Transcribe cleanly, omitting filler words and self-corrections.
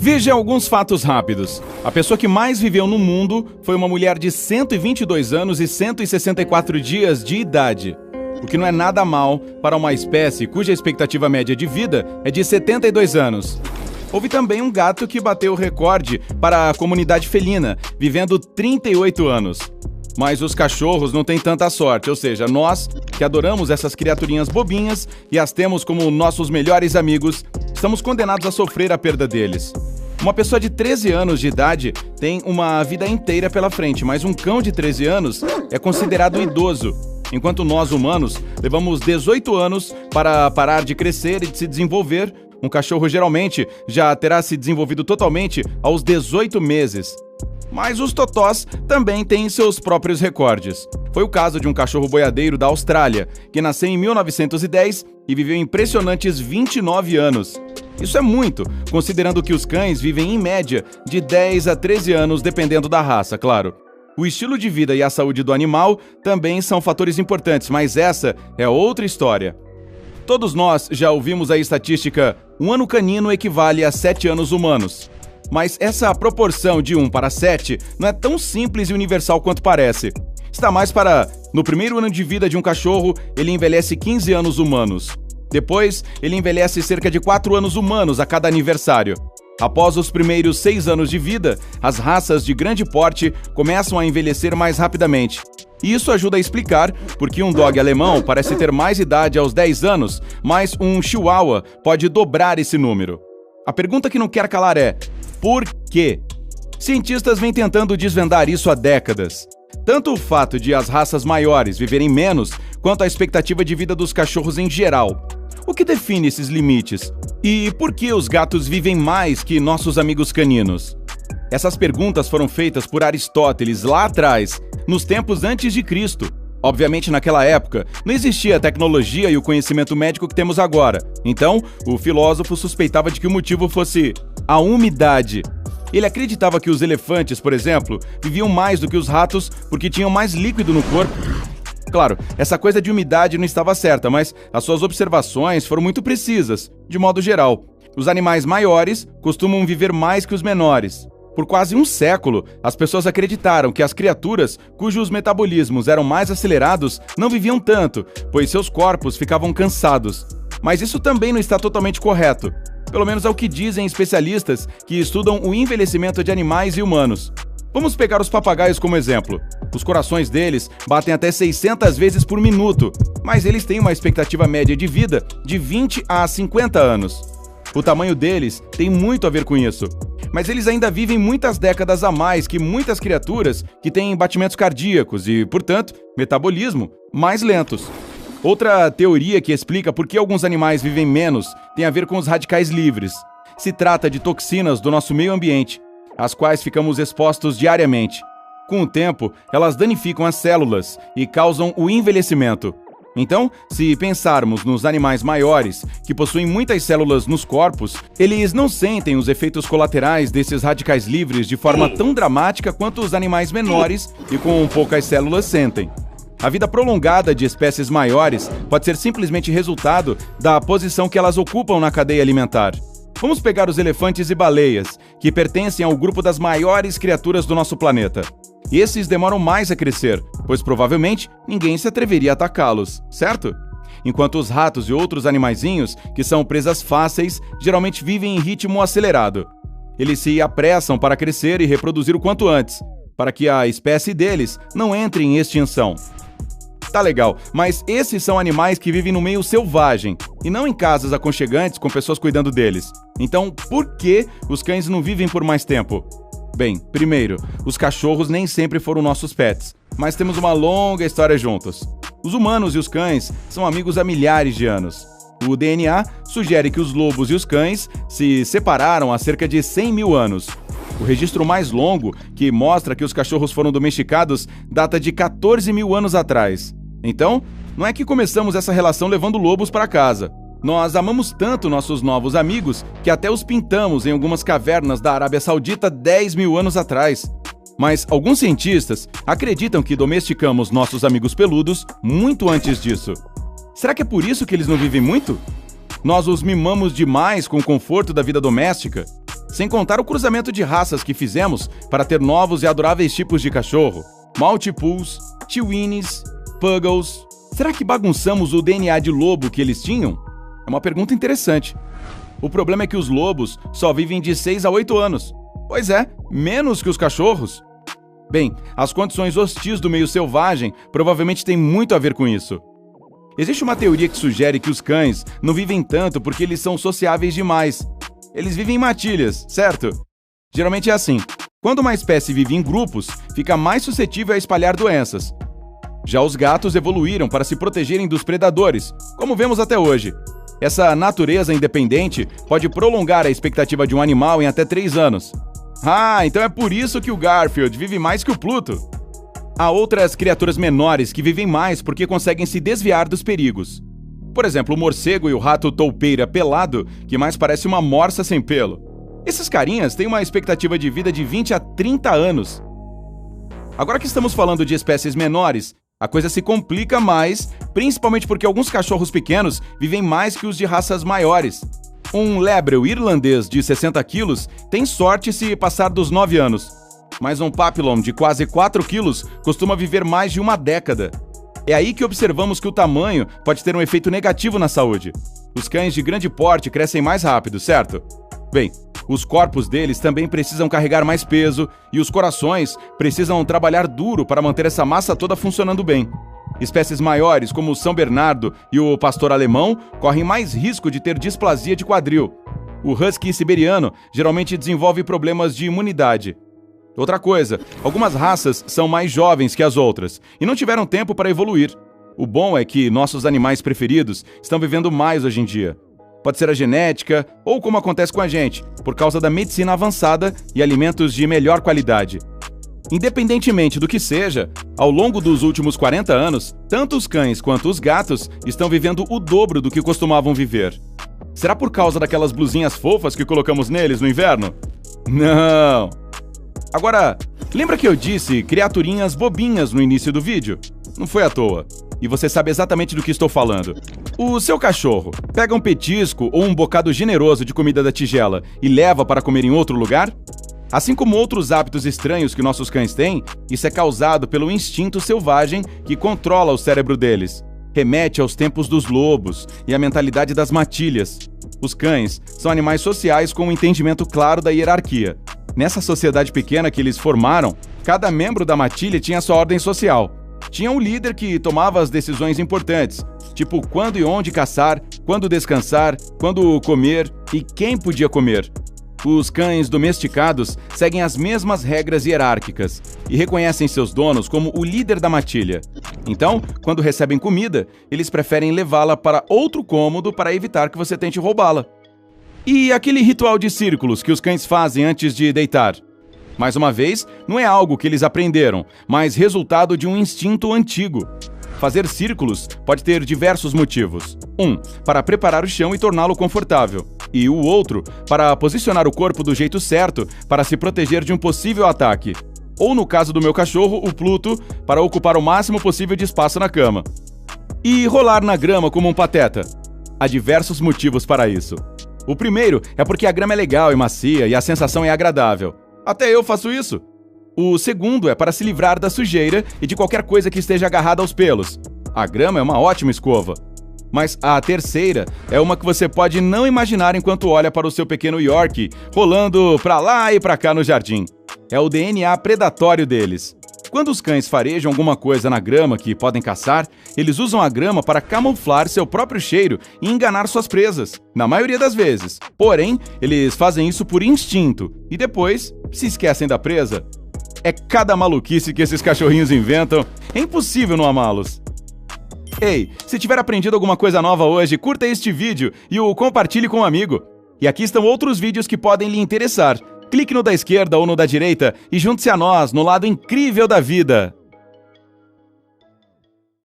Veja alguns fatos rápidos. A pessoa que mais viveu no mundo foi uma mulher de 122 anos e 164 dias de idade, o que não é nada mal para uma espécie cuja expectativa média de vida é de 72 anos. Houve também um gato que bateu o recorde para a comunidade felina, vivendo 38 anos. Mas os cachorros não têm tanta sorte, ou seja, nós, que adoramos essas criaturinhas bobinhas e as temos como nossos melhores amigos, estamos condenados a sofrer a perda deles. Uma pessoa de 13 anos de idade tem uma vida inteira pela frente, mas um cão de 13 anos é considerado idoso, enquanto nós, humanos, levamos 18 anos para parar de crescer e de se desenvolver. Um cachorro geralmente já terá se desenvolvido totalmente aos 18 meses. Mas os totós também têm seus próprios recordes. Foi o caso de um cachorro boiadeiro da Austrália, que nasceu em 1910 e viveu impressionantes 29 anos. Isso é muito, considerando que os cães vivem em média de 10 a 13 anos, dependendo da raça, claro. O estilo de vida e a saúde do animal também são fatores importantes, mas essa é outra história. Todos nós já ouvimos a estatística: um ano canino equivale a 7 anos humanos. Mas essa proporção de 1 para 7 não é tão simples e universal quanto parece. Está mais para, no primeiro ano de vida de um cachorro, ele envelhece 15 anos humanos. Depois, ele envelhece cerca de 4 anos humanos a cada aniversário. Após os primeiros 6 anos de vida, as raças de grande porte começam a envelhecer mais rapidamente. E isso ajuda a explicar por que um dog alemão parece ter mais idade aos 10 anos, mas um chihuahua pode dobrar esse número. A pergunta que não quer calar é: por quê? Cientistas vêm tentando desvendar isso há décadas. Tanto o fato de as raças maiores viverem menos, quanto a expectativa de vida dos cachorros em geral. O que define esses limites? E por que os gatos vivem mais que nossos amigos caninos? Essas perguntas foram feitas por Aristóteles lá atrás, nos tempos antes de Cristo. Obviamente, naquela época, não existia a tecnologia e o conhecimento médico que temos agora. Então, o filósofo suspeitava de que o motivo fosse a umidade. Ele acreditava que os elefantes, por exemplo, viviam mais do que os ratos porque tinham mais líquido no corpo. Claro, essa coisa de umidade não estava certa, mas as suas observações foram muito precisas, de modo geral. Os animais maiores costumam viver mais que os menores. Por quase um século, as pessoas acreditaram que as criaturas cujos metabolismos eram mais acelerados não viviam tanto, pois seus corpos ficavam cansados. Mas isso também não está totalmente correto. Pelo menos é o que dizem especialistas que estudam o envelhecimento de animais e humanos. Vamos pegar os papagaios como exemplo. Os corações deles batem até 600 vezes por minuto, mas eles têm uma expectativa média de vida de 20 a 50 anos. O tamanho deles tem muito a ver com isso. Mas eles ainda vivem muitas décadas a mais que muitas criaturas que têm batimentos cardíacos e, portanto, metabolismo mais lentos. Outra teoria que explica por que alguns animais vivem menos tem a ver com os radicais livres. Se trata de toxinas do nosso meio ambiente, às quais ficamos expostos diariamente. Com o tempo, elas danificam as células e causam o envelhecimento. Então, se pensarmos nos animais maiores, que possuem muitas células nos corpos, eles não sentem os efeitos colaterais desses radicais livres de forma tão dramática quanto os animais menores e com poucas células sentem. A vida prolongada de espécies maiores pode ser simplesmente resultado da posição que elas ocupam na cadeia alimentar. Vamos pegar os elefantes e baleias, que pertencem ao grupo das maiores criaturas do nosso planeta. Esses demoram mais a crescer, pois provavelmente ninguém se atreveria a atacá-los, certo? Enquanto os ratos e outros animaizinhos, que são presas fáceis, geralmente vivem em ritmo acelerado. Eles se apressam para crescer e reproduzir o quanto antes, para que a espécie deles não entre em extinção. Tá legal, mas esses são animais que vivem no meio selvagem, e não em casas aconchegantes com pessoas cuidando deles. Então, por que os cães não vivem por mais tempo? Bem, primeiro, os cachorros nem sempre foram nossos pets, mas temos uma longa história juntos. Os humanos e os cães são amigos há milhares de anos. O DNA sugere que os lobos e os cães se separaram há cerca de 100 mil anos. O registro mais longo, que mostra que os cachorros foram domesticados, data de 14 mil anos atrás. Então, não é que começamos essa relação levando lobos para casa. Nós amamos tanto nossos novos amigos que até os pintamos em algumas cavernas da Arábia Saudita 10 mil anos atrás. Mas alguns cientistas acreditam que domesticamos nossos amigos peludos muito antes disso. Será que é por isso que eles não vivem muito? Nós os mimamos demais com o conforto da vida doméstica? Sem contar o cruzamento de raças que fizemos para ter novos e adoráveis tipos de cachorro. Maltipoos, Chihuahuas, Puggles. Será que bagunçamos o DNA de lobo que eles tinham? É uma pergunta interessante. O problema é que os lobos só vivem de 6 a 8 anos. Pois é, menos que os cachorros. Bem, as condições hostis do meio selvagem provavelmente têm muito a ver com isso. Existe uma teoria que sugere que os cães não vivem tanto porque eles são sociáveis demais. Eles vivem em matilhas, certo? Geralmente é assim. Quando uma espécie vive em grupos, fica mais suscetível a espalhar doenças. Já os gatos evoluíram para se protegerem dos predadores, como vemos até hoje. Essa natureza independente pode prolongar a expectativa de um animal em até 3 anos. Ah, então é por isso que o Garfield vive mais que o Pluto. Há outras criaturas menores que vivem mais porque conseguem se desviar dos perigos. Por exemplo, o morcego e o rato toupeira pelado, que mais parece uma morsa sem pelo. Esses carinhas têm uma expectativa de vida de 20 a 30 anos. Agora que estamos falando de espécies menores, a coisa se complica mais, principalmente porque alguns cachorros pequenos vivem mais que os de raças maiores. Um Lebreu irlandês de 60 quilos tem sorte se passar dos 9 anos, mas um Papillon de quase 4 quilos costuma viver mais de uma década. É aí que observamos que o tamanho pode ter um efeito negativo na saúde. Os cães de grande porte crescem mais rápido, certo? Bem, os corpos deles também precisam carregar mais peso e os corações precisam trabalhar duro para manter essa massa toda funcionando bem. Espécies maiores, como o São Bernardo e o pastor alemão, correm mais risco de ter displasia de quadril. O husky siberiano geralmente desenvolve problemas de imunidade. Outra coisa, algumas raças são mais jovens que as outras e não tiveram tempo para evoluir. O bom é que nossos animais preferidos estão vivendo mais hoje em dia. Pode ser a genética ou como acontece com a gente, por causa da medicina avançada e alimentos de melhor qualidade. Independentemente do que seja, ao longo dos últimos 40 anos, tanto os cães quanto os gatos estão vivendo o dobro do que costumavam viver. Será por causa daquelas blusinhas fofas que colocamos neles no inverno? Não! Agora, lembra que eu disse criaturinhas bobinhas no início do vídeo? Não foi à toa. E você sabe exatamente do que estou falando. O seu cachorro pega um petisco ou um bocado generoso de comida da tigela e leva para comer em outro lugar? Assim como outros hábitos estranhos que nossos cães têm, isso é causado pelo instinto selvagem que controla o cérebro deles. Remete aos tempos dos lobos e à mentalidade das matilhas. Os cães são animais sociais com um entendimento claro da hierarquia. Nessa sociedade pequena que eles formaram, cada membro da matilha tinha sua ordem social. Tinha um líder que tomava as decisões importantes, tipo quando e onde caçar, quando descansar, quando comer e quem podia comer. Os cães domesticados seguem as mesmas regras hierárquicas e reconhecem seus donos como o líder da matilha. Então, quando recebem comida, eles preferem levá-la para outro cômodo para evitar que você tente roubá-la. E aquele ritual de círculos que os cães fazem antes de deitar? Mais uma vez, não é algo que eles aprenderam, mas resultado de um instinto antigo. Fazer círculos pode ter diversos motivos. Um, para preparar o chão e torná-lo confortável. E o outro, para posicionar o corpo do jeito certo para se proteger de um possível ataque. Ou no caso do meu cachorro, o Pluto, para ocupar o máximo possível de espaço na cama. E rolar na grama como um pateta? Há diversos motivos para isso. O primeiro é porque a grama é legal e macia e a sensação é agradável. Até eu faço isso. O segundo é para se livrar da sujeira e de qualquer coisa que esteja agarrada aos pelos. A grama é uma ótima escova. Mas a terceira é uma que você pode não imaginar enquanto olha para o seu pequeno Yorkie rolando para lá e para cá no jardim. É o DNA predatório deles. Quando os cães farejam alguma coisa na grama que podem caçar, eles usam a grama para camuflar seu próprio cheiro e enganar suas presas, na maioria das vezes. Porém, eles fazem isso por instinto e depois se esquecem da presa. É cada maluquice que esses cachorrinhos inventam, é impossível não amá-los. Ei, se tiver aprendido alguma coisa nova hoje, curta este vídeo e o compartilhe com um amigo. E aqui estão outros vídeos que podem lhe interessar. Clique no da esquerda ou no da direita e junte-se a nós no lado incrível da vida.